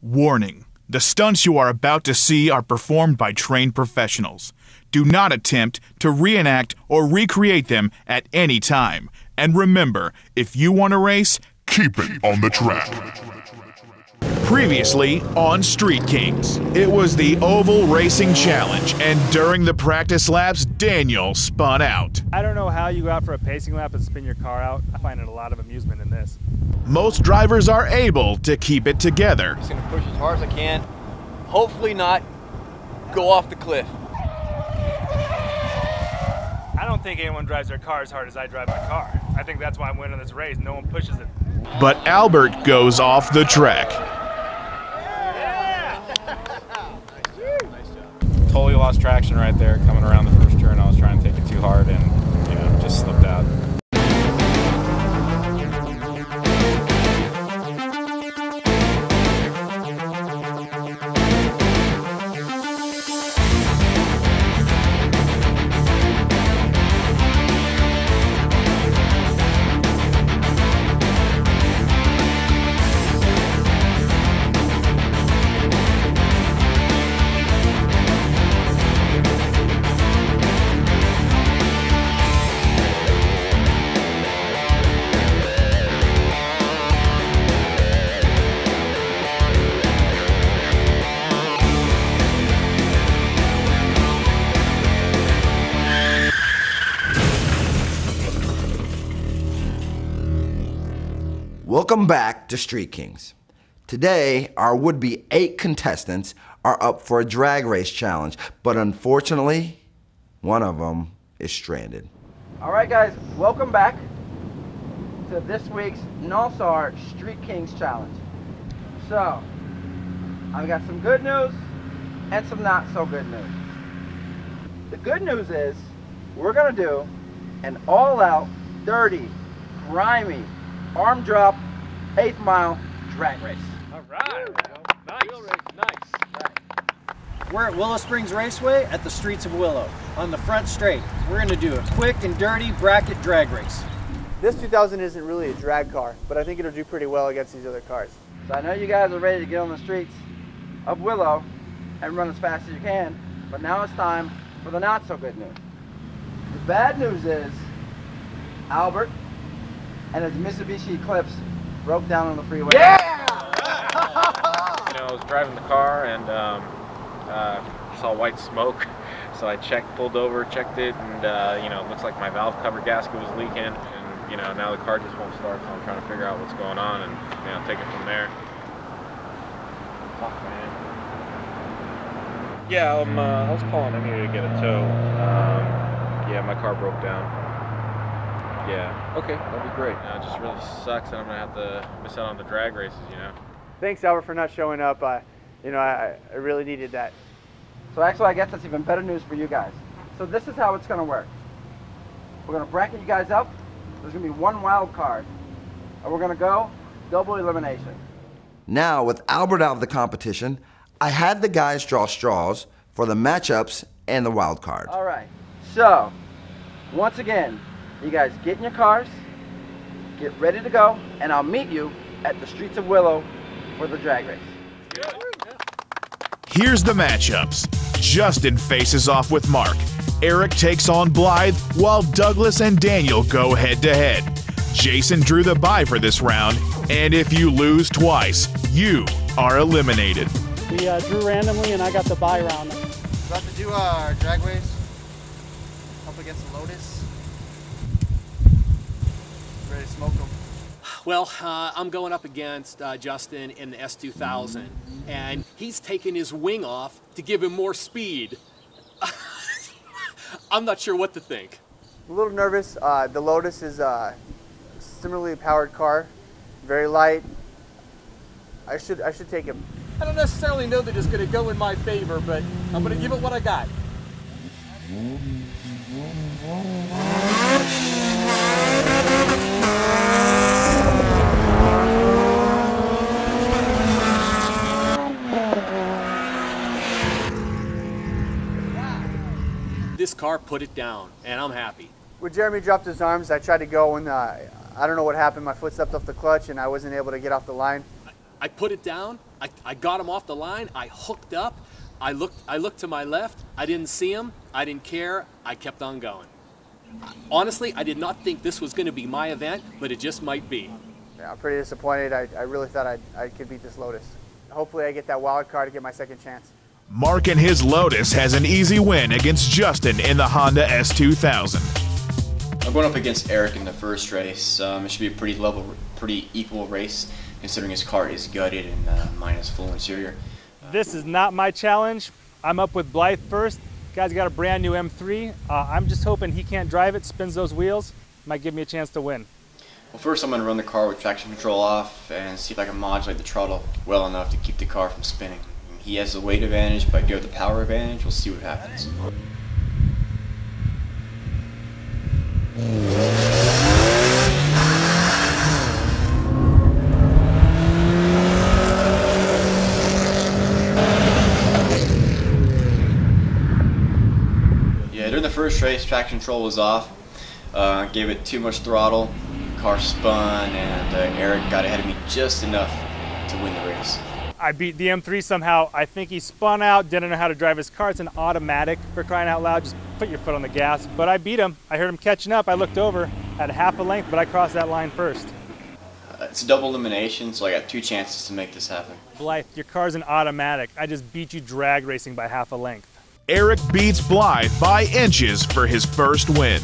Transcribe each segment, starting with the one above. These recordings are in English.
Warning: the stunts you are about to see are performed by trained professionals. Do not attempt to reenact or recreate them at any time. And remember, if you want to race, keep it on the track. Previously on Street Kings, it was the Oval Racing Challenge, and during the practice laps, Daniel spun out. I don't know how you go out for a pacing lap and spin your car out. I find it a lot of amusement in this. Most drivers are able to keep it together. I'm just gonna push as hard as I can. Hopefully not go off the cliff. I don't think anyone drives their car as hard as I drive my car. I think that's why I'm winning this race. No one pushes it. But Albert goes off the track. Totally lost traction right there coming around the first turn. I was trying to take it too hard and just slipped out. Welcome back to Street Kings. Today, our would-be 8 contestants are up for a drag race challenge, but unfortunately, one of them is stranded. All right, guys, welcome back to this week's NOSAR Street Kings challenge. So, I've got some good news and some not so good news. The good news is we're gonna do an all-out, dirty, grimy, arm drop, 8th mile drag race. All right. Nice. We're at Willow Springs Raceway at the Streets of Willow on the front straight. We're going to do a quick and dirty bracket drag race. This 2000 isn't really a drag car, but I think it'll do pretty well against these other cars. So I know you guys are ready to get on the streets of Willow and run as fast as you can, but now it's time for the not so good news. The bad news is Albert and his Mitsubishi Eclipse broke down on the freeway. I was driving the car and saw white smoke, so I pulled over, checked it, and it looks like my valve cover gasket was leaking, and now the car just won't start, so I'm trying to figure out what's going on and take it from there. Fuck, man. Yeah, I was calling in here to get a tow. Yeah, my car broke down. Yeah, okay, that'd be great. It just really sucks that I'm gonna have to miss out on the drag races, Thanks, Albert, for not showing up. I really needed that. So actually, I guess that's even better news for you guys. So this is how it's gonna work. We're gonna bracket you guys up. There's gonna be one wild card, and we're gonna go double elimination. Now, with Albert out of the competition, I had the guys draw straws for the matchups and the wild card. All right, so once again, you guys get in your cars, get ready to go, and I'll meet you at the Streets of Willow for the drag race. Here's the matchups. Justin faces off with Mark. Eric takes on Blythe, while Douglas and Daniel go head-to-head. Jason drew the bye for this round, and if you lose twice, you are eliminated. We drew randomly, and I got the bye round. About to do our drag race up against the Lotus. Ready to smoke them. Well, I'm going up against Justin in the S2000, and he's taking his wing off to give him more speed. I'm not sure what to think. A little nervous. The Lotus is a similarly powered car, very light. I should take him. I don't necessarily know that it's going to go in my favor, but I'm going to give it what I got. This car put it down, and I'm happy. When Jeremy dropped his arms, I tried to go, and I don't know what happened. My foot stepped off the clutch, and I wasn't able to get off the line. I put it down, I got him off the line. I hooked up. I looked to my left. I didn't see him. I didn't care. I kept on going. Honestly, I did not think this was going to be my event, but it just might be. Yeah, I'm pretty disappointed. I really thought I could beat this Lotus. Hopefully I get that wild card to get my second chance. Mark and his Lotus has an easy win against Justin in the Honda S2000. I'm going up against Eric in the first race. It should be a pretty equal race, considering his car is gutted and mine is full interior. This is not my challenge. I'm up with Blythe first. Guy's got a brand new M3. I'm just hoping he can't drive it, spins those wheels, might give me a chance to win. Well, first I'm going to run the car with traction control off and see if I can modulate the throttle well enough to keep the car from spinning. He has the weight advantage, but I do have the power advantage. We'll see what happens. Yeah, during the first race, traction control was off. Gave it too much throttle. Car spun, and Eric got ahead of me just enough to win the race. I beat the M3 somehow. I think he spun out, didn't know how to drive his car. It's an automatic, for crying out loud. Just put your foot on the gas. But I beat him. I heard him catching up. I looked over, had half a length, but I crossed that line first. It's a double elimination, so I got 2 chances to make this happen. Blythe, your car's an automatic. I just beat you drag racing by half a length. Eric beats Blythe by inches for his first win.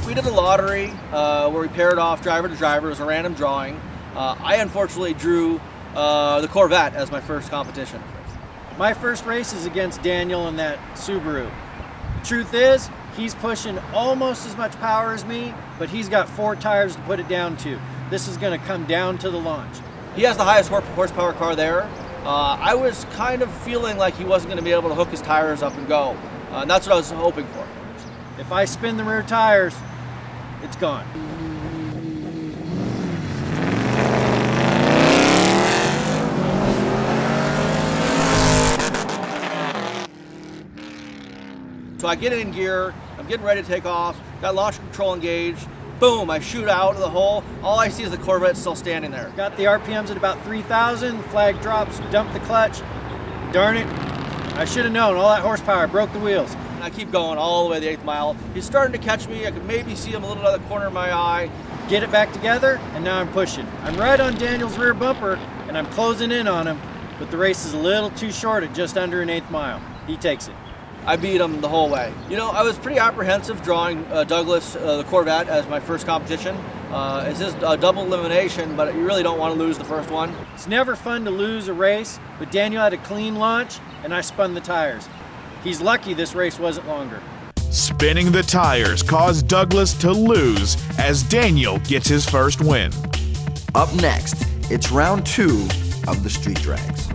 We did a lottery where we paired off driver to driver. It was a random drawing. I unfortunately drew the Corvette as my first competition. My first race is against Daniel in that Subaru. Truth is, he's pushing almost as much power as me, but he's got 4 tires to put it down to. This is going to come down to the launch. He has the highest horsepower car there. I was kind of feeling like he wasn't going to be able to hook his tires up and go. And that's what I was hoping for. If I spin the rear tires, it's gone. So I get it in gear, I'm getting ready to take off, got launch control engaged, boom, I shoot out of the hole. All I see is the Corvette still standing there. Got the RPMs at about 3,000, flag drops, dump the clutch. Darn it, I should have known, all that horsepower broke the wheels. I keep going all the way to the 8th mile. He's starting to catch me. I could maybe see him a little out of the corner of my eye. Get it back together, and now I'm pushing. I'm right on Daniel's rear bumper, and I'm closing in on him, but the race is a little too short at just under an 8th mile. He takes it. I beat him the whole way. You know, I was pretty apprehensive drawing Douglas, the Corvette, as my first competition. It's just a double elimination, but you really don't want to lose the first one. It's never fun to lose a race, but Daniel had a clean launch, and I spun the tires. He's lucky this race wasn't longer. Spinning the tires caused Douglas to lose as Daniel gets his first win. Up next, it's round 2 of the street drags.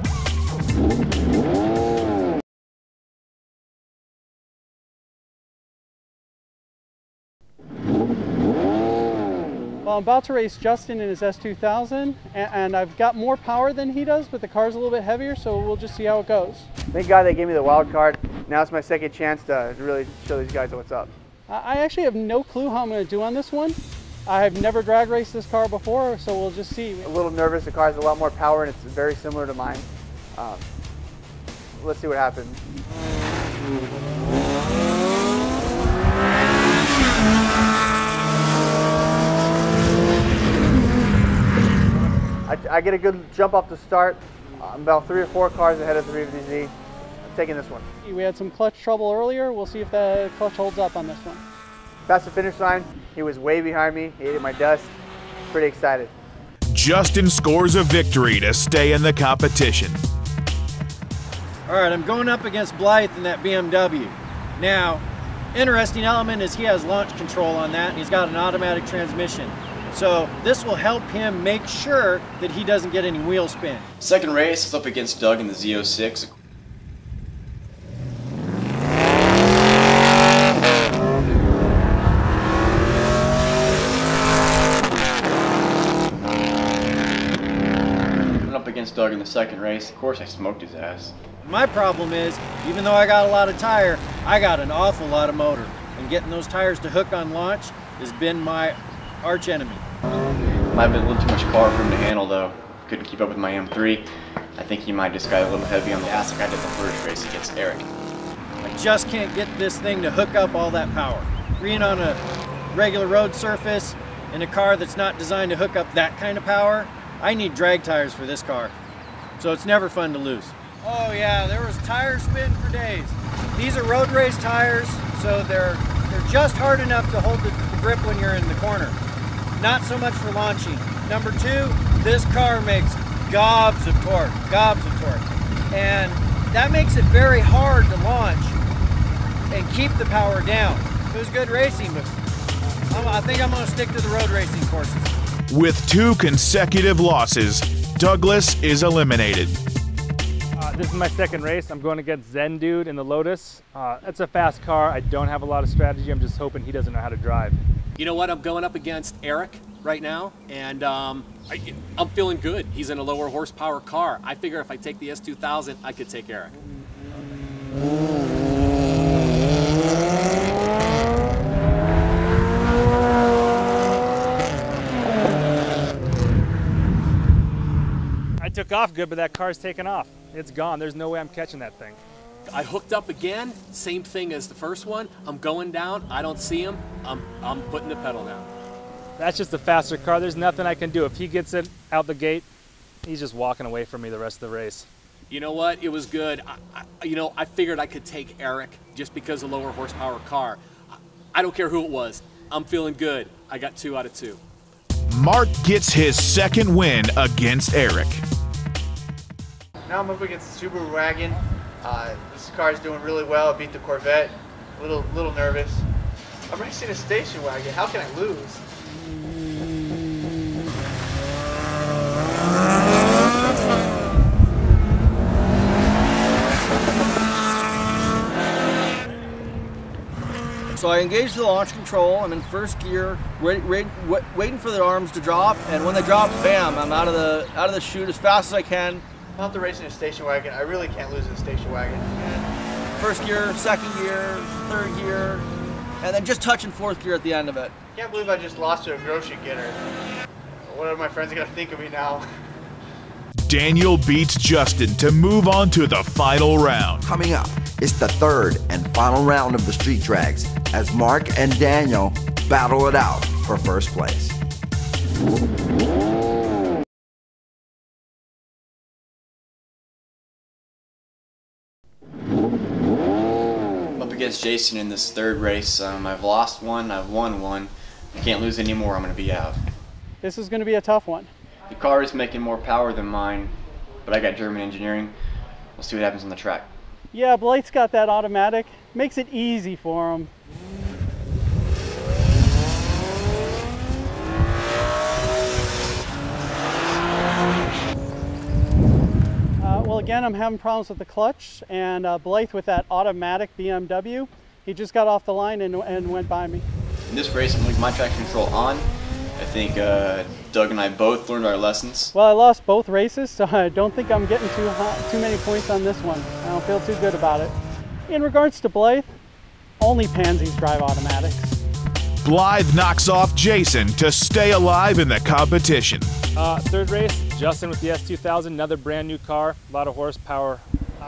Well, I'm about to race Justin in his S2000, and I've got more power than he does, but the car's a little bit heavier, so we'll just see how it goes. Thank God they gave me the wild card. Now it's my second chance to really show these guys what's up. I actually have no clue how I'm going to do on this one. I have never drag raced this car before, so we'll just see. A little nervous. The car has a lot more power, and it's very similar to mine. Let's see what happens. I get a good jump off the start. I'm about 3 or 4 cars ahead of 350Z. I'm taking this one. We had some clutch trouble earlier. We'll see if the clutch holds up on this one. Past the finish line, he was way behind me. He ate my dust. Pretty excited. Justin scores a victory to stay in the competition. All right, I'm going up against Blythe in that BMW. Now, interesting element is he has launch control on that, and he's got an automatic transmission. So this will help him make sure that he doesn't get any wheel spin. Second race is up against Doug in the Z06. Went up against Doug in the second race. Of course I smoked his ass. My problem is, even though I got a lot of tire, I got an awful lot of motor. And getting those tires to hook on launch has been my arch enemy. Might have been a little too much car for him to handle though. couldn't keep up with my M3. I think he might just got a little heavy on the gas like I did the first race against Eric. I just can't get this thing to hook up all that power. Being on a regular road surface in a car that's not designed to hook up that kind of power, I need drag tires for this car. So it's never fun to lose. Oh yeah, there was tire spin for days. These are road race tires, so they're just hard enough to hold the grip when you're in the corner. Not so much for launching. Number two, this car makes gobs of torque. And that makes it very hard to launch and keep the power down. It was good racing, but I think I'm gonna stick to the road racing courses. With 2 consecutive losses, Douglas is eliminated. This is my second race. I'm going against Zen Dude in the Lotus. It's a fast car. I don't have a lot of strategy. I'm just hoping he doesn't know how to drive. You know what? I'm going up against Eric right now, and I'm feeling good. He's in a lower horsepower car. I figure if I take the S2000, I could take Eric. I took off good, but that car's taken off. It's gone. There's no way I'm catching that thing. I hooked up again, same thing as the first one. I'm going down, I don't see him, I'm putting the pedal down. That's just a faster car. There's nothing I can do. If he gets it out the gate, he's just walking away from me the rest of the race. You know what? It was good. I figured I could take Eric just because of lower horsepower car. I don't care who it was. I'm feeling good. I got 2 out of 2. Mark gets his second win against Eric. Now I'm up against the Subaru Wagon. This car is doing really well. I beat the Corvette. A little nervous. I'm racing a station wagon. How can I lose? So I engaged the launch control. I'm in first gear, waiting for the arms to drop, and when they drop, bam! I'm out of the chute as fast as I can. I'm out there racing a station wagon. I really can't lose in a station wagon. First gear, second gear, third gear, and then just touching fourth gear at the end of it. Can't believe I just lost to a grocery getter. What are my friends gonna think of me now? Daniel beats Justin to move on to the final round. Coming up, it's the third and final round of the Street Drags as Mark and Daniel battle it out for first place. Up against Jason in this third race. I've lost 1, I've won 1. I can't lose any more, I'm going to be out. This is going to be a tough one. The car is making more power than mine, but I got German engineering. We'll see what happens on the track. Yeah, Blythe's got that automatic. Makes it easy for him. Well, again, I'm having problems with the clutch, and Blythe with that automatic BMW, he just got off the line and went by me. In this race, I'm leaving my traction control on. I think Doug and I both learned our lessons. Well, I lost both races, so I don't think I'm getting too many points on this one. I don't feel too good about it. In regards to Blythe, only pansies drive automatics. Blythe knocks off Jason to stay alive in the competition. Third race, Justin with the S2000, another brand new car, a lot of horsepower.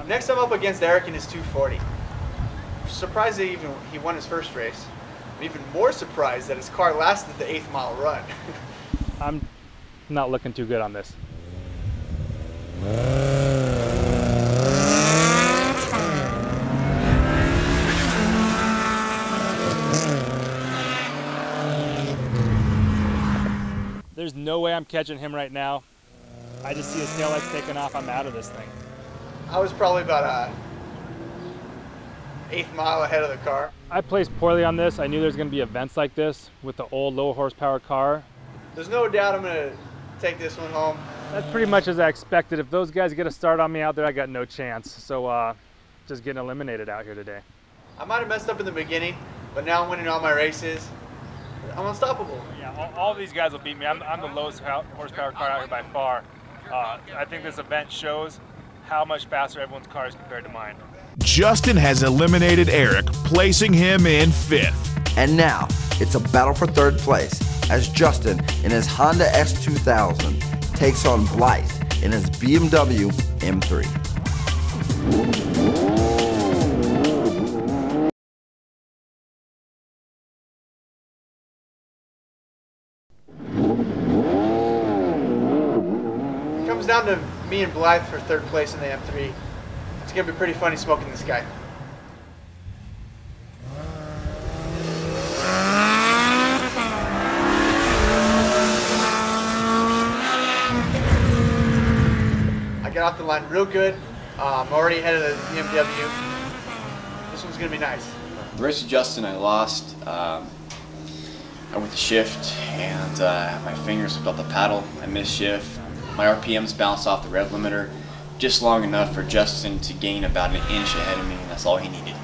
Next I'm up against Eric in his 240. Surprised that he won his first race. I'm even more surprised that his car lasted the 8th mile run. I'm not looking too good on this. There's no way I'm catching him right now. I just see his taillights taking off. I'm out of this thing. I was probably about 8th mile ahead of the car. I placed poorly on this. I knew there's going to be events like this with the old low horsepower car. There's no doubt I'm going to take this one home. That's pretty much as I expected. If those guys get a start on me out there, I got no chance. So just getting eliminated out here today. I might have messed up in the beginning, but now I'm winning all my races. I'm unstoppable. Yeah, all these guys will beat me. I'm the lowest horsepower car out here by far. I think this event shows how much faster everyone's car is compared to mine. Justin has eliminated Eric, placing him in 5th. And now, it's a battle for third place as Justin in his Honda S2000 takes on Blythe in his BMW M3. It comes down to me and Blythe for third place in the M3. It's gonna be pretty funny smoking this guy. I got off the line real good. I'm already ahead of the BMW. This one's gonna be nice. The race with Justin, I lost. I went to shift and my fingers slipped off the paddle. I missed shift. My RPMs bounced off the rev limiter just long enough for Justin to gain about an inch ahead of me, and that's all he needed.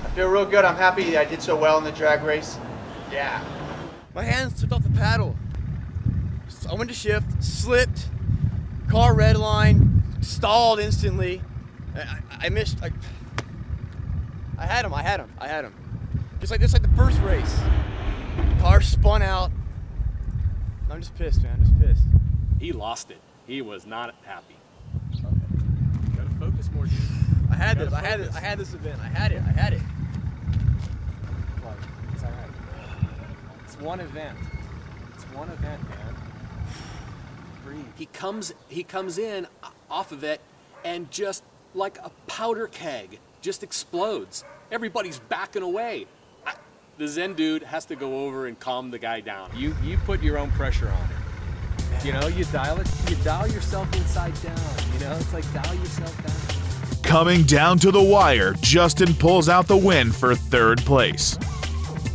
I feel real good. I'm happy I did so well in the drag race. Yeah. My hands slipped off the paddle. I went to shift, slipped, car redline, stalled instantly. I missed. I had him. Just like the first race. Car spun out. I'm just pissed, man. I'm just pissed. He lost it. He was not happy. Gotta focus more, dude. I had this event. I had it. It's all right. It's one event. Man. Breathe. He comes in off of it and just like a powder keg, just explodes. Everybody's backing away. The Zen dude has to go over and calm the guy down. You put your own pressure on it. You know, you dial yourself inside down. You know, it's like dial yourself down. Coming down to the wire, Justin pulls out the win for third place.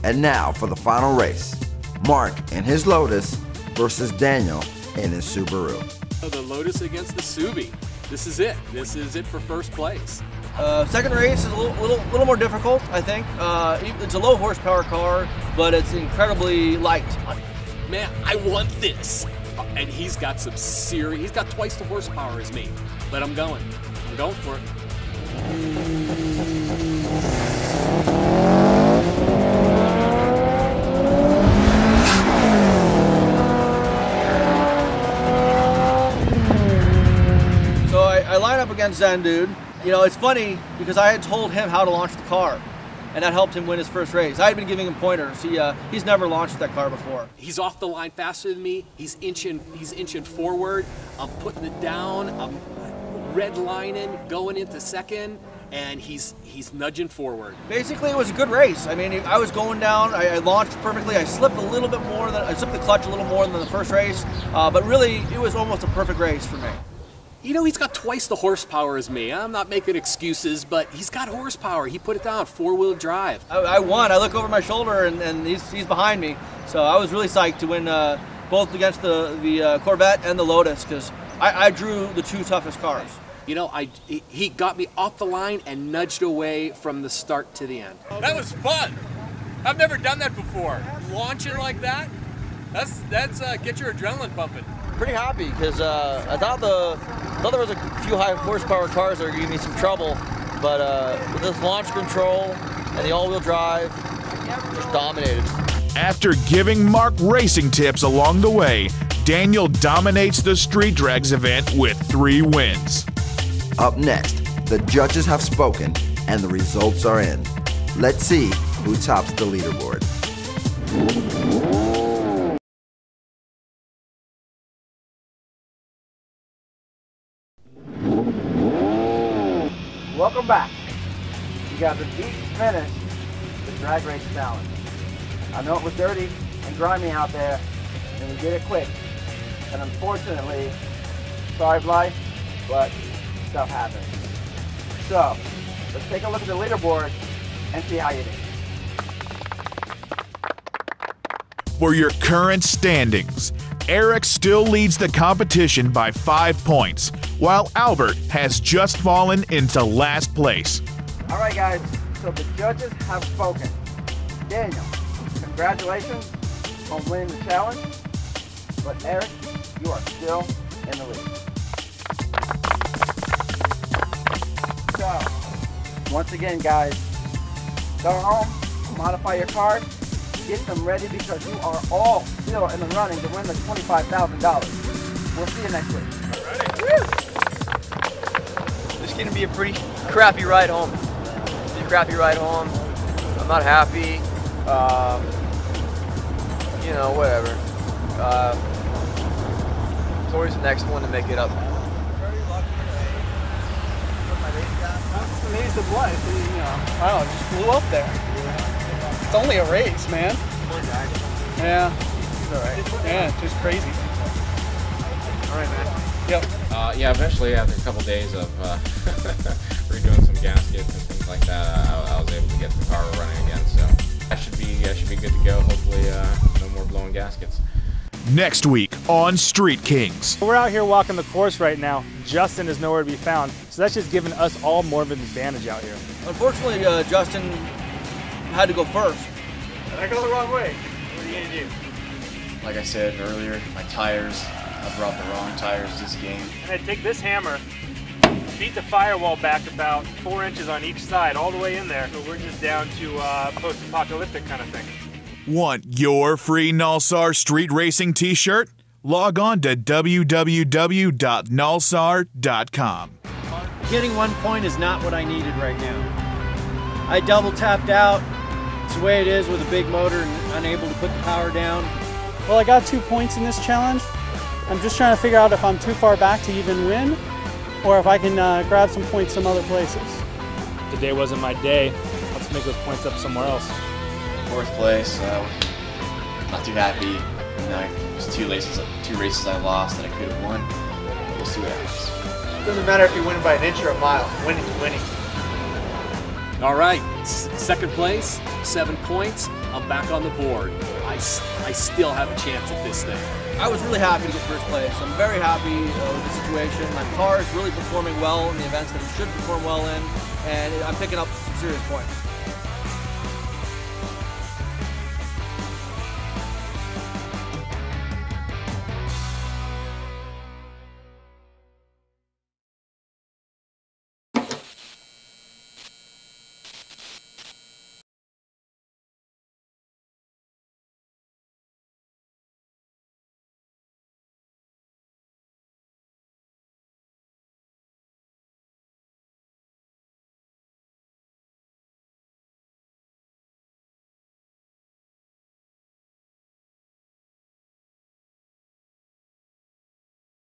And now for the final race, Mark in his Lotus versus Daniel in his Subaru. The Lotus against the Subi. This is it. This is it for first place. Second race is a little more difficult, I think. It's a low horsepower car, but it's incredibly light. Man, I want this. And he's got he's got twice the horsepower as me. But I'm going for it. So I line up against Zen Dude. You know, it's funny because I had told him how to launch the car, and that helped him win his first race. I had been giving him pointers. He's never launched that car before. He's off the line faster than me. He's inching forward. I'm putting it down. I'm redlining, going into second, and he's nudging forward. Basically, it was a good race. I mean, I was going down. I launched perfectly. I slipped a little bit more I slipped the clutch a little more than the first race, but really, it was almost a perfect race for me. You know, he's got twice the horsepower as me. I'm not making excuses, but he's got horsepower. He put it down, four-wheel drive. I won. I look over my shoulder, and he's behind me. So I was really psyched to win both against the Corvette and the Lotus, because I drew the two toughest cars. You know, he got me off the line and nudged away from the start to the end. That was fun. I've never done that before. Launching like that, that's get your adrenaline pumping. Pretty happy because I thought there was a few high horsepower cars that were giving me some trouble, but with this launch control and the all-wheel drive, just dominated. After giving Mark racing tips along the way, Daniel dominates the Street Drags event with 3 wins. Up next, the judges have spoken and the results are in. Let's see who tops the leaderboard. Welcome back. You guys have each finished the drag race challenge. I know it was dirty and grimy out there, and we did it quick. And unfortunately, sorry Blythe, but stuff happens. So, let's take a look at the leaderboard and see how you did. For your current standings, Eric still leads the competition by 5 points, while Albert has just fallen into last place. All right, guys, so the judges have spoken. Daniel, congratulations on winning the challenge, but Eric, you are still in the lead. So, once again, guys, go home, modify your cars, get them ready because you are all still in the running to win the $25,000. We'll see you next week. It's going to be a pretty crappy ride home. I'm not happy. You know, whatever. It's always the next one to make it up. That's amazing Blythe. You know, wow, it just blew up there. It's only a race, man. Yeah. It's all right. Yeah, it's just crazy. All right, man. Yep. Yeah, eventually after a couple days of redoing some gaskets and things like that, I was able to get the car running again. So I should be good to go. Hopefully, no more blowing gaskets. Next week on Street Kings. We're out here walking the course right now. Justin is nowhere to be found, so that's just giving us all more of an advantage out here. Unfortunately, Justin had to go first. And I go the wrong way. What are you gonna do? Like I said earlier, my tires, I brought the wrong tires this game. And I take this hammer, beat the firewall back about 4 inches on each side, all the way in there. So we're just down to post-apocalyptic kind of thing. Want your free Nalsar Street Racing t-shirt? Log on to www.nalsar.com. Getting 1 point is not what I needed right now. I double tapped out. It's the way it is with a big motor and unable to put the power down. Well, I got 2 points in this challenge. I'm just trying to figure out if I'm too far back to even win, or if I can grab some points some other places. Today wasn't my day. Let's make those points up somewhere else. 4th place, not too happy. You know, it was two races I lost that I could have won. We'll see what happens. Doesn't matter if you win by an inch or a mile. Winning's winning. All right, 2nd place, 7 points. I'm back on the board. I still have a chance at this thing. I was really happy to get 1st place. I'm very happy with the situation. My car is really performing well in the events that it should perform well in, and I'm picking up some serious points.